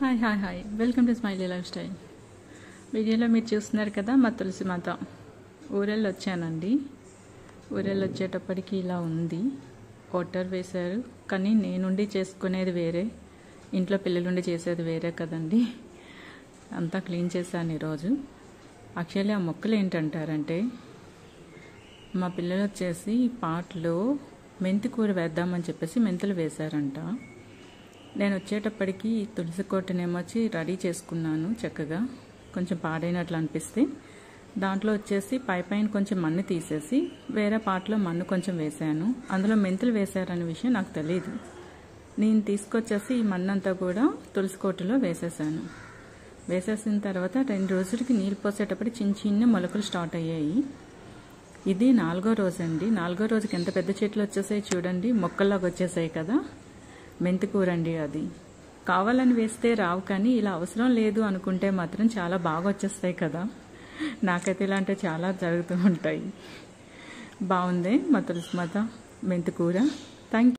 Hi welcome to smiley life style. వీడియోలో మీరు చూస్తున్నారు కదా, మా తులసి మాత ఊరెళ్ళి వచ్చానండి. ఊరెళ్ళి వచ్చేటప్పటికి ఇలా ఉంది. వాటర్ వేశారు, కానీ నేనుండి చేసుకునేది వేరే, ఇంట్లో పిల్లలుండి చేసేది వేరే కదండి. అంతా క్లీన్ చేశాను ఈరోజు. యాక్చువల్లీ ఆ మొక్కలు ఏంటంటారంటే, మా పిల్లలు వచ్చేసి పాట్లో మెంతి కూర వేద్దామని చెప్పేసి మెంతులు వేశారంట. నేను వచ్చేటప్పటికి తులసి కోటనేమొచ్చి రెడీ చేసుకున్నాను చక్కగా. కొంచెం పాడైనట్లు అనిపిస్తే దాంట్లో వచ్చేసి పైన కొంచెం మన్ను తీసేసి వేరే పాటలో మన్ను కొంచెం వేసాను. అందులో మెంతులు వేశారనే విషయం నాకు తెలియదు. నేను తీసుకొచ్చేసి ఈ మన్నంతా కూడా తులసి కోటలో వేసేసాను. వేసేసిన తర్వాత 2 రోజులకి నీళ్ళు పోసేటప్పుడు చిన్న మొలకలు స్టార్ట్ అయ్యాయి. ఇది 4వ రోజు అండి. 4వ రోజుకి ఎంత పెద్ద చెట్లు వచ్చేసాయి చూడండి, మొక్కల్లాగా వచ్చేసాయి కదా. మెంతి కూర అండి. అది కావాలని వేస్తే రావు, కానీ ఇలా అవసరం లేదు అనుకుంటే మాత్రం చాలా బాగా వచ్చేస్తాయి కదా. నాకైతే ఇలాంటివి చాలా జరుగుతూ ఉంటాయి. బాగుంది మా తులసి మాత మెంతి కూర. Thank you.